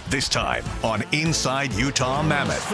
This time on Inside Utah Mammoth.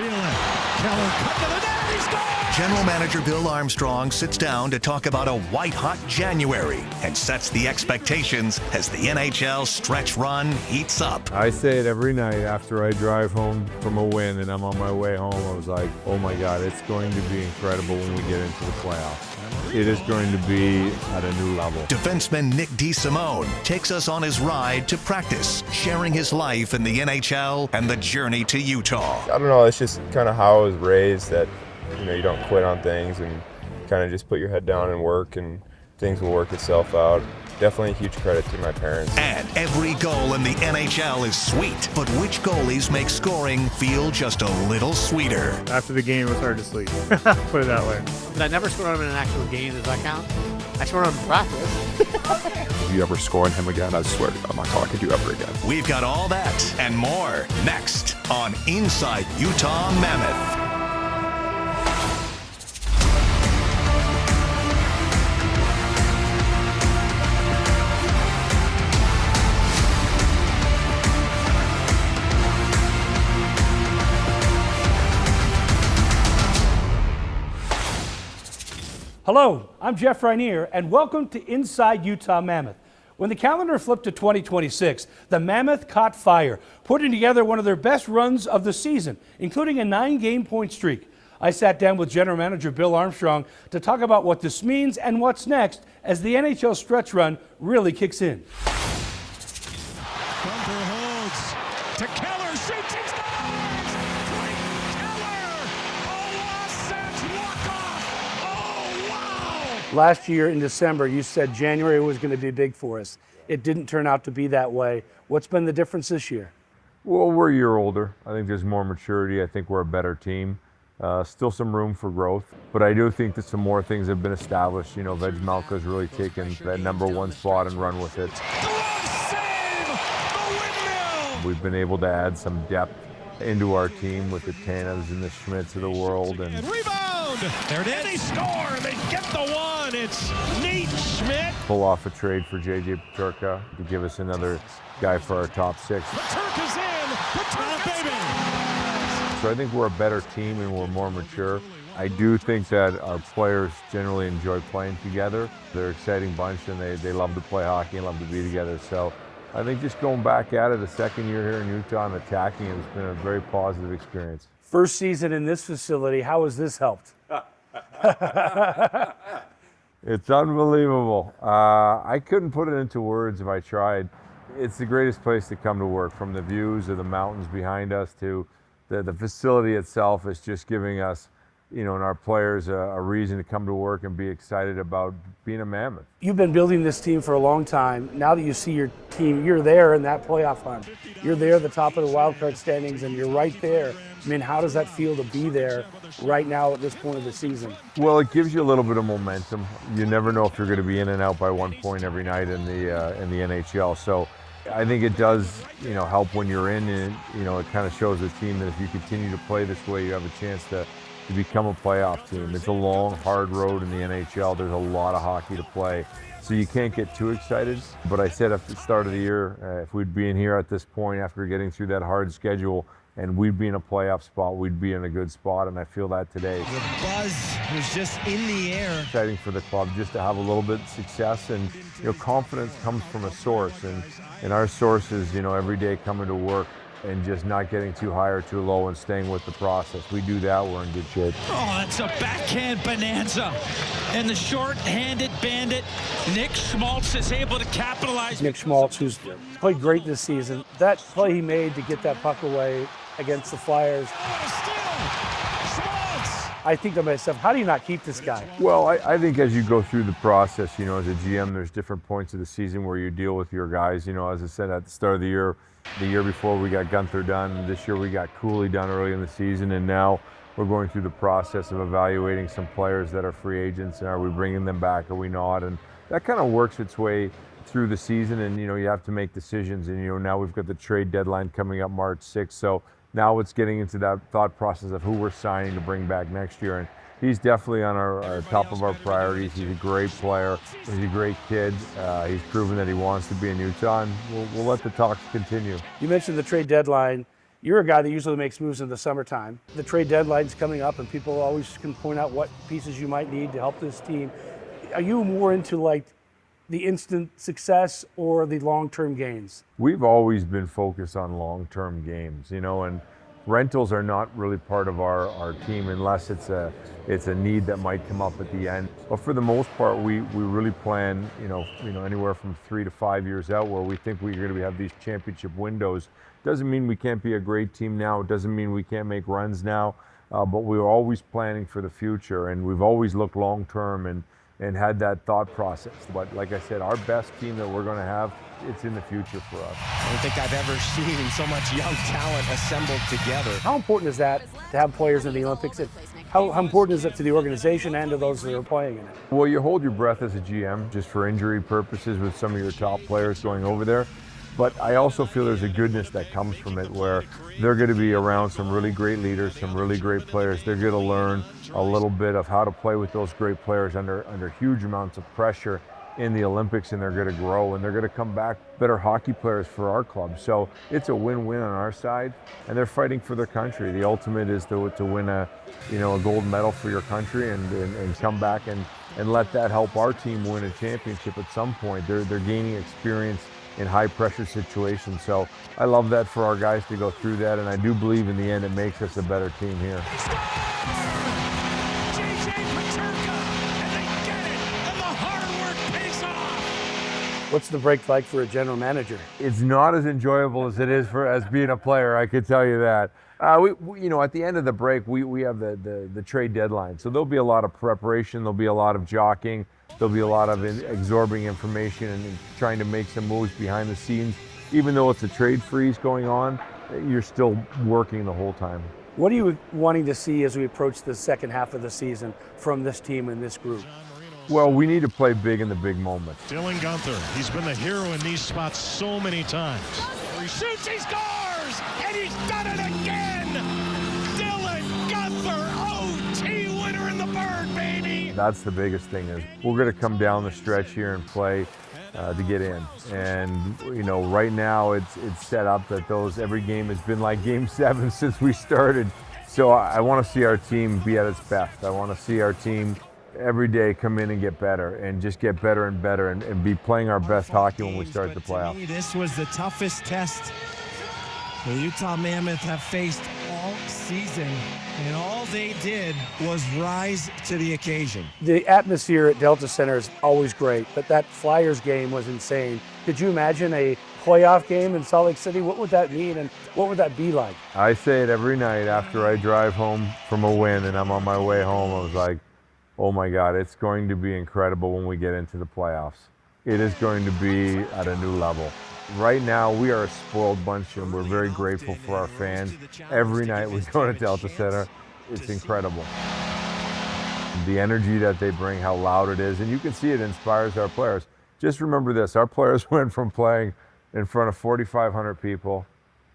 General Manager Bill Armstrong sits down to talk about a white-hot January and sets the expectations as the NHL stretch run heats up. I say it every night after I drive home from a win and I'm on my way home. I was like, oh my God, it's going to be incredible when we get into the playoffs. It is going to be at a new level. Defenseman Nick DeSimone takes us on his ride to practice, sharing his life in the NHL and the journey to Utah. I don't know, it's just kind of how I was raised that, you don't quit on things and kind of just put your head down and work and things will work itself out. Definitely a huge credit to my parents. And every goal in the NHL is sweet, but which goalies make scoring feel just a little sweeter? After the game, it was hard to sleep. Put it that way. But I never scored on him in an actual game. Does that count? I scored on him in practice. If you ever score on him again, I swear to God, I'm not talking to you ever again. We've got all that and more next on Inside Utah Mammoth. Hello, I'm Jeff Rhineer, and welcome to Inside Utah Mammoth. When the calendar flipped to 2026, the Mammoth caught fire, putting together one of their best runs of the season, including a 9-game point streak. I sat down with General Manager Bill Armstrong to talk about what this means and what's next as the NHL stretch run really kicks in. Bunker holds to Keller, shoots, he scores! Blake Keller! A Wasatch walk-off! Oh, wow! Last year in December, you said January was going to be big for us. It didn't turn out to be that way. What's been the difference this year? Well, we're a year older. I think there's more maturity. I think we're a better team. Still some room for growth, but I do think that some more things have been established. Veg Malka's really taken that number one spot and run with it. We've been able to add some depth into our team with the Tanas and the Schmitz of the world. And rebound! There it is. They score! They get the one! It's Nate Schmidt! Pull off a trade for J.J. Paterka to give us another guy for our top six. Paterka's in! Paterka, baby! So I think we're a better team and we're more mature. I do think that our players generally enjoy playing together. They're an exciting bunch and they love to play hockey and love to be together. So I think just going back at it a second year here in Utah and attacking it has been a very positive experience. First season in this facility, how has this helped? It's unbelievable. I couldn't put it into words if I tried. It's the greatest place to come to work, from the views of the mountains behind us to the facility itself is just giving us, and our players a reason to come to work and be excited about being a Mammoth. You've been building this team for a long time. Now that you see your team, you're there in that playoff hunt. You're there at the top of the wild card standings and you're right there. I mean, how does that feel to be there right now at this point of the season? Well, it gives you a little bit of momentum. You never know if you're going to be in and out by 1 point every night in the NHL. So I think it does, help when you're in, and it kind of shows the team that if you continue to play this way, you have a chance to become a playoff team. It's a long, hard road in the NHL. There's a lot of hockey to play, so you can't get too excited. But I said at the start of the year, if we'd be in here at this point after getting through that hard schedule and we'd be in a playoff spot, we'd be in a good spot, and I feel that today. The buzz was just in the air. Exciting for the club just to have a little bit of success, and confidence comes from a source, and our source is every day coming to work and just not getting too high or too low and staying with the process. We do that, we're in good shape. Oh, that's a backhand bonanza. And the short-handed bandit, Nick Schmaltz, is able to capitalize. Nick Schmaltz, who's played great this season, that play he made to get that puck away against the Flyers. I think to myself, how do you not keep this guy? Well, I think as you go through the process, as a GM, there's different points of the season where you deal with your guys. As I said at the start of the year before we got Gunther done, this year we got Cooley done early in the season, and now we're going through the process of evaluating some players that are free agents, and are we bringing them back, are we not? And that kind of works its way through the season, and you have to make decisions, and now we've got the trade deadline coming up March 6th, so now it's getting into that thought process of who we're signing to bring back next year. he's definitely on our top of our priorities. He's a great player. He's a great kid. He's proven that he wants to be in Utah, and we'll let the talks continue. You mentioned the trade deadline. You're a guy that usually makes moves in the summertime. The trade deadline's coming up, and people always can point out what pieces you might need to help this team. Are you more into like the instant success or the long-term gains? We've always been focused on long-term games, and rentals are not really part of our team unless it's a need that might come up at the end. But for the most part, we really plan, anywhere from 3 to 5 years out, where we think we're going to have these championship windows. Doesn't mean we can't be a great team now. It doesn't mean we can't make runs now. But we're always planning for the future, and we've always looked long-term and had that thought process. But like I said, our best team that we're going to have, it's in the future for us. I don't think I've ever seen so much young talent assembled together. How important is that to have players in the Olympics? How important is it to the organization and to those that are playing in it? Well, you hold your breath as a GM just for injury purposes with some of your top players going over there. But I also feel there's a goodness that comes from it where they're going to be around some really great leaders, some really great players. They're going to learn a little bit of how to play with those great players under huge amounts of pressure in the Olympics, and they're going to grow and they're going to come back better hockey players for our club. So it's a win-win on our side, and they're fighting for their country. The ultimate is to win a gold medal for your country and come back and let that help our team win a championship at some point. They're gaining experience in high pressure situations. So I love that for our guys to go through that, and I do believe in the end it makes us a better team here. What's the break like for a general manager? It's not as enjoyable as it is as being a player, I can tell you that. We at the end of the break, we have the trade deadline. So there'll be a lot of preparation, there'll be a lot of jockeying, there'll be a lot of absorbing information and trying to make some moves behind the scenes. Even though it's a trade freeze going on, you're still working the whole time. What are you wanting to see as we approach the second half of the season from this team and this group? Well, we need to play big in the big moments. Dylan Guenther, he's been the hero in these spots so many times. He shoots, he scores, and he's done it again! Dylan Guenther, OT winner in the Bird, baby! That's the biggest thing is we're going to come down the stretch here and play to get in. And, right now it's set up that every game has been like Game 7 since we started. So I want to see our team be at its best. I want to see our team every day come in and get better and just get better and better and be playing our best hockey when we start the playoffs. This was the toughest test the Utah Mammoth have faced all season, and all they did was rise to the occasion. The atmosphere at Delta Center is always great, but that Flyers game was insane. Could you imagine a playoff game in Salt Lake City? What would that mean and what would that be like? I say it every night after I drive home from a win and I'm on my way home. I was like, oh my God, it's going to be incredible when we get into the playoffs. It is going to be at a new level. Right now, we are a spoiled bunch, and we're very grateful for our fans. Every night we go to Delta Center, it's incredible. The energy that they bring, how loud it is, and you can see it inspires our players. Just remember this, our players went from playing in front of 4,500 people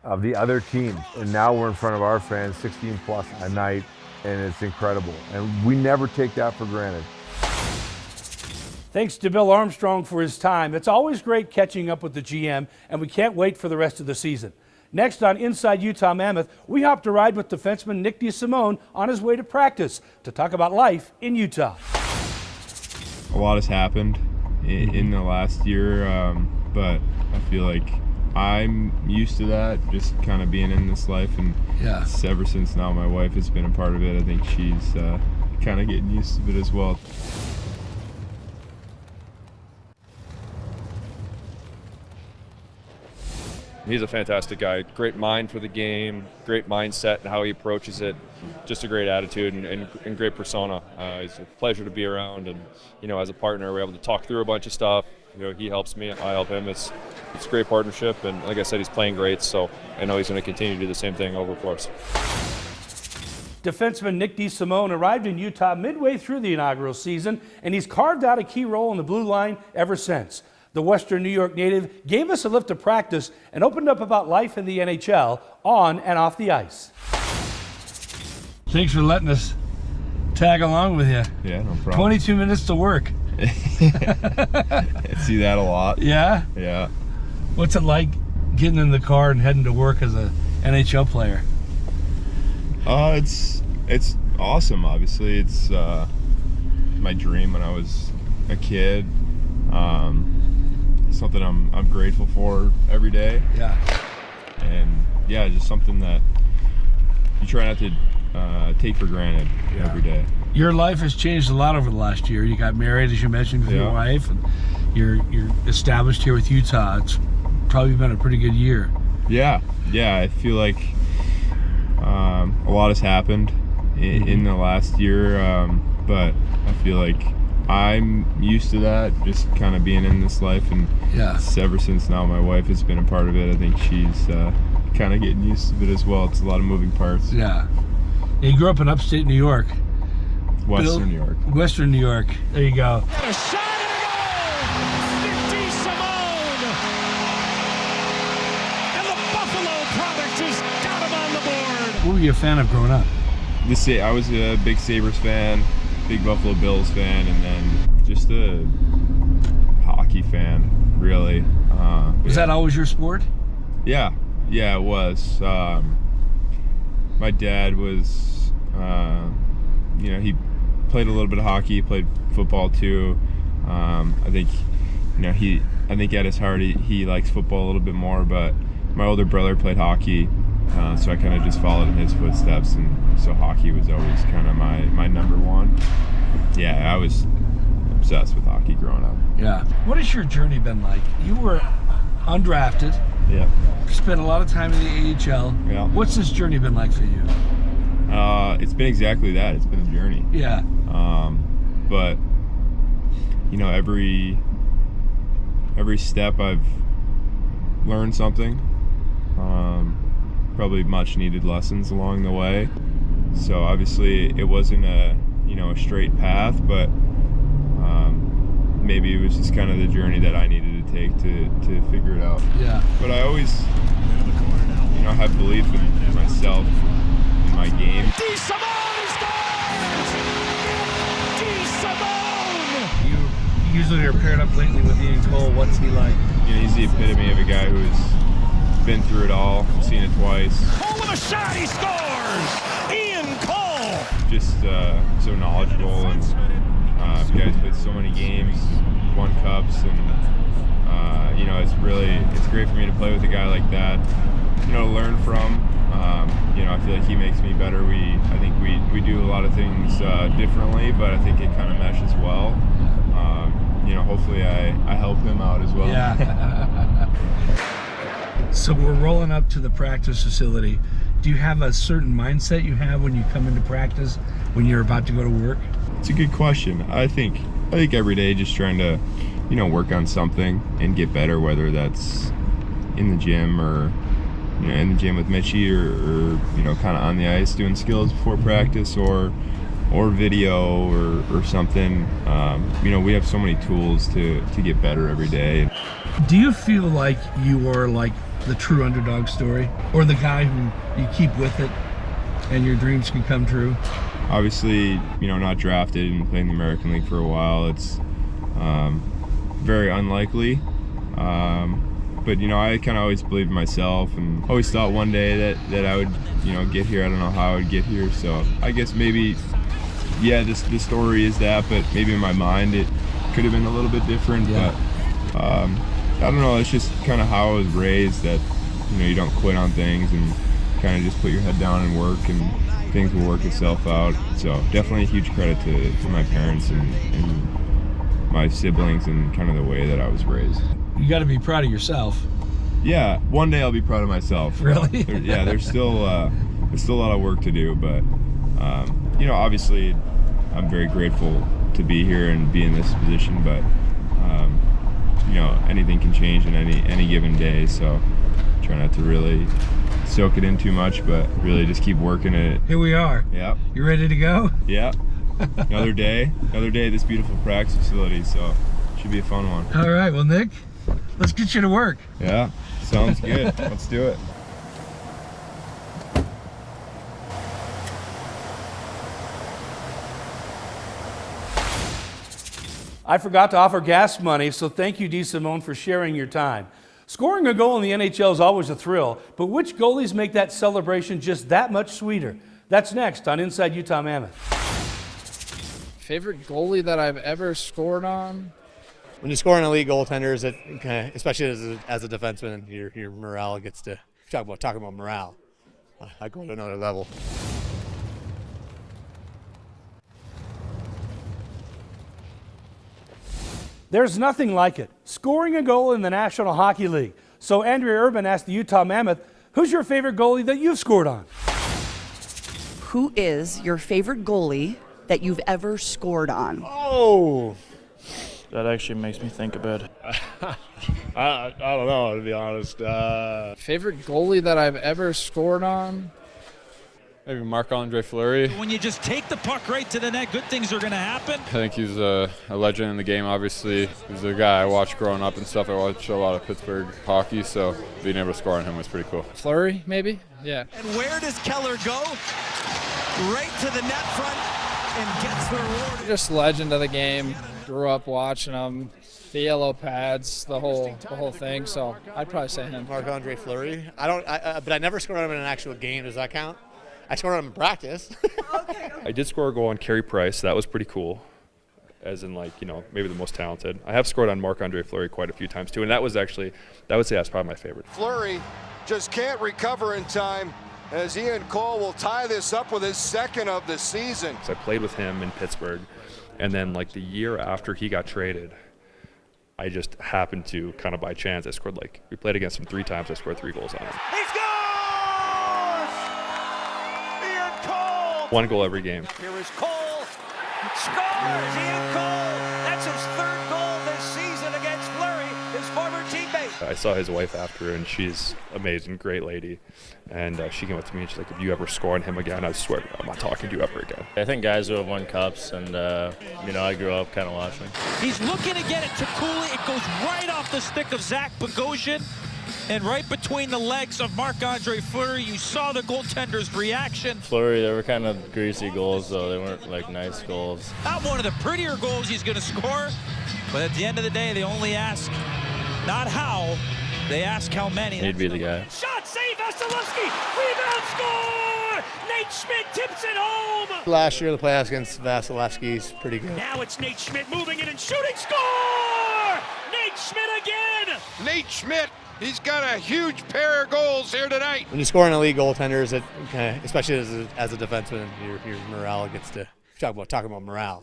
of the other teams, and now we're in front of our fans, 16 plus a night, and it's incredible. And we never take that for granted. Thanks to Bill Armstrong for his time. It's always great catching up with the GM, and we can't wait for the rest of the season. Next on Inside Utah Mammoth, we hopped a ride with defenseman Nick DeSimone on his way to practice to talk about life in Utah. A lot has happened in the last year, but I feel like I'm used to that, just kind of being in this life, and ever since now my wife has been a part of it, I think she's kind of getting used to it as well. He's a fantastic guy, great mind for the game, great mindset and how he approaches it, just a great attitude and great persona. It's a pleasure to be around, and as a partner we're able to talk through a bunch of stuff. He helps me, I help him. It's a great partnership, and like I said, he's playing great, so I know he's going to continue to do the same thing over for us. Defenseman Nick DeSimone arrived in Utah midway through the inaugural season, and he's carved out a key role in the blue line ever since. The Western New York native gave us a lift of practice and opened up about life in the NHL on and off the ice. Thanks for letting us tag along with you. Yeah, no problem. 22 minutes to work. I see that a lot. Yeah? Yeah. What's it like getting in the car and heading to work as a NHL player? It's awesome. Obviously, it's my dream when I was a kid. Something I'm grateful for every day. Yeah. And yeah, just something that you try not to take for granted every day. Your life has changed a lot over the last year. You got married, as you mentioned, with your wife, and you're established here with Utah. It's probably been a pretty good year. Yeah, I feel like a lot has happened in the last year, but I feel like I'm used to that, just kind of being in this life, and ever since now my wife has been a part of it, I think she's kind of getting used to it as well. It's a lot of moving parts. Yeah. You grew up in upstate New York. Western New York. Western New York. There you go. And a shot and a goal! Nick DeSimone! And the Buffalo product has got him on the board! What were you a fan of growing up? I was a big Sabres fan, big Buffalo Bills fan, and then just a hockey fan, really. Was that always your sport? Yeah, it was. My dad was, he played a little bit of hockey, played football too. I think at his heart he likes football a little bit more, but my older brother played hockey, so I kind of just followed in his footsteps, and so hockey was always kind of my number one. Yeah, I was obsessed with hockey growing up. Yeah. What has your journey been like? You were undrafted. Yeah. Spent a lot of time in the AHL. Yeah. What's this journey been like for you? It's been exactly that. It's been a journey. Yeah. But every step I've learned something. Probably much needed lessons along the way. So obviously it wasn't a straight path, but maybe it was just kind of the journey that I needed to take to figure it out. Yeah. But I always have belief in myself, in my game. DeSimone scores! DeSimone! You usually are paired up lately with Ian Cole. What's he like? He's the epitome of a guy who's been through it all, seen it twice. Cole with a shot, he scores! Ian Cole! Just so knowledgeable, and you guys played so many games, won cups, and it's great for me to play with a guy like that, to learn from. I feel like he makes me better. I think we do a lot of things differently, but I think it kind of meshes well. Hopefully I help him out as well. Yeah. So we're rolling up to the practice facility. Do you have a certain mindset you have when you come into practice, when you're about to go to work? It's a good question. I think every day just trying to, work on something and get better, whether that's in the gym or, in the gym with Mitchie or kind of on the ice doing skills before practice or video or something. We have so many tools to get better every day. Do you feel like you are like the true underdog story, or the guy who you keep with it and your dreams can come true? Obviously, not drafted and playing the American League for a while, it's very unlikely. But I kind of always believed in myself and always thought one day that I would, get here. I don't know how I would get here. So I guess maybe, this story is that, but maybe in my mind it could have been a little bit different. Yeah. But I don't know. It's just kind of how I was raised, that you don't quit on things and kind of just put your head down and work, and things will work itself out. So definitely a huge credit to my parents and my siblings and kind of the way that I was raised. You got to be proud of yourself. Yeah, one day I'll be proud of myself. Really? There's still a lot of work to do, but obviously I'm very grateful to be here and be in this position, but anything can change in any given day, so try not to really soak it in too much, but really just keep working at it. Here we are. Yeah. You ready to go? Yeah. Another day at this beautiful practice facility, so should be a fun one. All right, well, Nick, let's get you to work. Yeah, sounds good. Let's do it. I forgot to offer gas money, so thank you, DeSimone, for sharing your time. Scoring a goal in the NHL is always a thrill, but which goalies make that celebration just that much sweeter? That's next on Inside Utah Mammoth. Favorite goalie that I've ever scored on? When you score on elite goaltenders, especially as a defenseman, your morale gets to talking about morale. I go to another level. There's nothing like it, scoring a goal in the National Hockey League. So Andrea Urban asked the Utah Mammoth, who's your favorite goalie that you've scored on? Who is your favorite goalie that you've ever scored on? Oh, that actually makes me think a bit. I don't know, to be honest. Favorite goalie that I've ever scored on? Maybe Marc-Andre Fleury. When you just take the puck right to the net, good things are going to happen. I think he's a legend in the game, obviously. He's a guy I watched growing up and stuff. I watched a lot of Pittsburgh hockey, so being able to score on him was pretty cool. Fleury, maybe? Yeah. And where does Keller go? Right to the net front and gets the reward. Just legend of the game. Grew up watching him. The yellow pads, the whole thing. So I'd probably say him. Marc-Andre Fleury. But I never scored on him in an actual game. Does that count? I scored on him in practice. I did score a goal on Carey Price. That was pretty cool, as in, like, you know, maybe the most talented. I have scored on Marc-Andre Fleury quite a few times too, and that was actually, I would say that's probably my favorite. Fleury just can't recover in time as Ian Cole will tie this up with his second of the season. So I played with him in Pittsburgh, and then like the year after he got traded, I just happened to kind of by chance, we played against him 3 times, I scored 3 goals on him. He scores! Ian Cole! 1 goal every game. Here is Cole. Scores! Ian Cole! That's his 3rd goal this season against Fleury, his former teammate. I saw his wife after, and she's amazing, great lady. And she came up to me and she's like, if you ever score on him again, I swear I'm not talking to you ever again. I think guys who have won cups, and I grew up kind of watching. He's looking to get it to Cooley. It goes right off the stick of Zach Bogosian and right between the legs of Marc-Andre Fleury. You saw the goaltender's reaction. Fleury, they were kind of greasy goals, though. They weren't like nice goals. Not one of the prettier goals he's going to score, but at the end of the day, they only ask not how, they ask how many. He'd be the guy. Shot, save, Vasilevsky, rebound, score! Nate Schmidt tips it home! Last year, the playoffs against Vasilevsky's pretty good. Now it's Nate Schmidt moving it and shooting, score! Nate Schmidt again! Nate Schmidt, he's got a huge pair of goals here tonight. When you score on elite goaltenders, especially as a defenseman, your morale gets to talking about morale.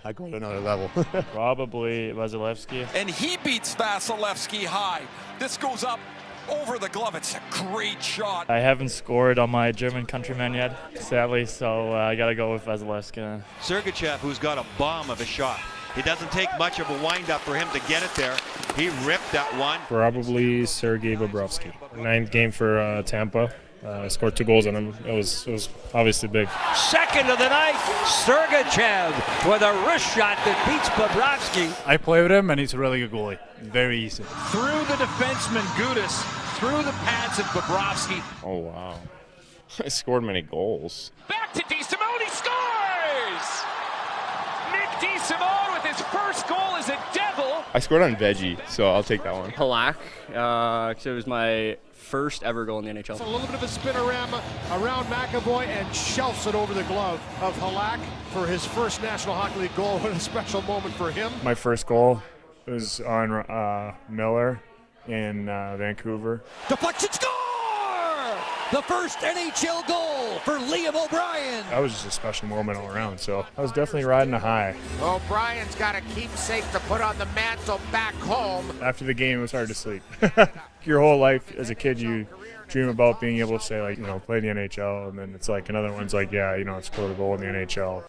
I go to another level. Probably Vasilevsky. And he beats Vasilevsky high. This goes up over the glove. It's a great shot. I haven't scored on my German countryman yet, sadly, so I got to go with Vasilevsky. Sergachev, who's got a bomb of a shot. It doesn't take much of a wind-up for him to get it there. He ripped that one. Probably Sergei Bobrovsky. 9th game for Tampa. I scored 2 goals on him. It was obviously big. Second of the night, Sergachev with a wrist shot that beats Bobrovsky. I play with him, and he's a really good goalie. Very easy. Through the defenseman Gudis, through the pads of Bobrovsky. Oh, wow. I scored many goals. Back to DeSimone, he scores! Nick DeSimone with his first goal as a Devil. I scored on Veggie, so I'll take that one. Halak, because it was my first ever goal in the NHL. A little bit of a spinorama around McAvoy and shelves it over the glove of Halak for his first National Hockey League goal. What a special moment for him. My first goal was on Miller in Vancouver. Deflection, score! The first NHL goal for Liam O'Brien. That was just a special moment all around, so I was definitely riding a high. O'Brien's got a keepsake to put on the mantle back home. After the game, it was hard to sleep. Your whole life as a kid, you dream about being able to say, like, play in the NHL, and then it's like another one's like, score a goal in the NHL.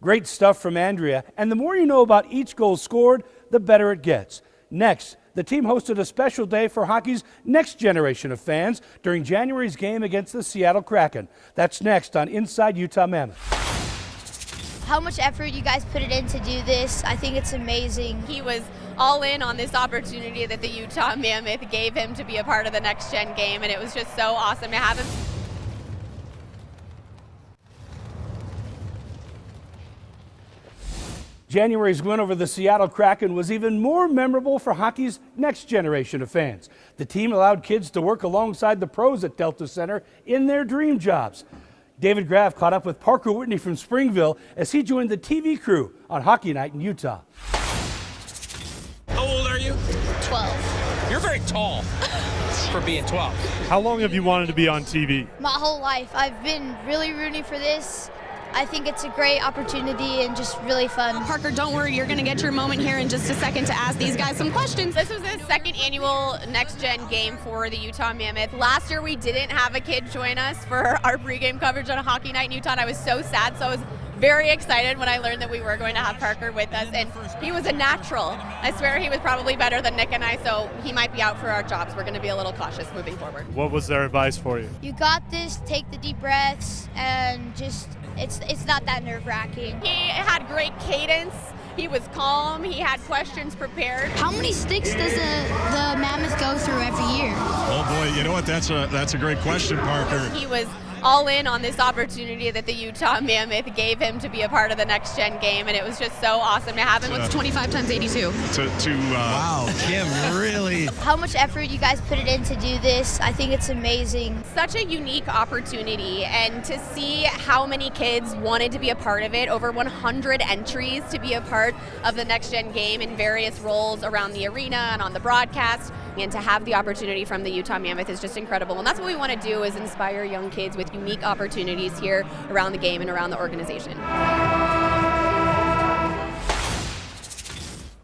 Great stuff from Andrea, and the more you know about each goal scored, the better it gets. Next, the team hosted a special day for hockey's next generation of fans during January's game against the Seattle Kraken. That's next on Inside Utah Mammoth. How much effort you guys put it in to do this. I think it's amazing. He was all in on this opportunity that the Utah Mammoth gave him to be a part of the next gen game, and it was just so awesome to have him. January's win over the Seattle Kraken was even more memorable for hockey's next generation of fans. The team allowed kids to work alongside the pros at Delta Center in their dream jobs. David Graff caught up with Parker Whitney from Springville as he joined the TV crew on Hockey Night in Utah. How old are you? 12. You're very tall for being 12. How long have you wanted to be on TV? My whole life. I've been really rooting for this. I think it's a great opportunity and just really fun. Parker, don't worry, you're going to get your moment here in just a second to ask these guys some questions. This was the second annual Next Gen game for the Utah Mammoth. Last year we didn't have a kid join us for our pregame coverage on Hockey Night in Utah, and I was so sad, so I was very excited when I learned that we were going to have Parker with us, and he was a natural. I swear he was probably better than Nick and I, so he might be out for our jobs. We're going to be a little cautious moving forward. What was their advice for you? You got this, take the deep breaths, and just, it's not that nerve-wracking. He had great cadence. He was calm. He had questions prepared. How many sticks does the Mammoth go through every year? Oh boy, you know what? That's a great question, Parker. He was all in on this opportunity that the Utah Mammoth gave him to be a part of the Next Gen game, and it was just so awesome to have him. What's 25 times 82? Wow, Kim, really? How much effort you guys put it in to do this? I think it's amazing. Such a unique opportunity, and to see how many kids wanted to be a part of it, over 100 entries to be a part of the Next Gen game in various roles around the arena and on the broadcast, and to have the opportunity from the Utah Mammoth is just incredible. And that's what we want to do, is inspire young kids with unique opportunities here around the game and around the organization.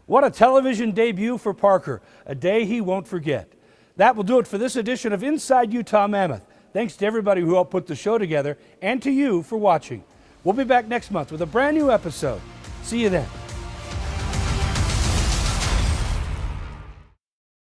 What a television debut for Parker, a day he won't forget. That will do it for this edition of Inside Utah Mammoth. Thanks to everybody who helped put the show together and to you for watching. We'll be back next month with a brand new episode. See you then.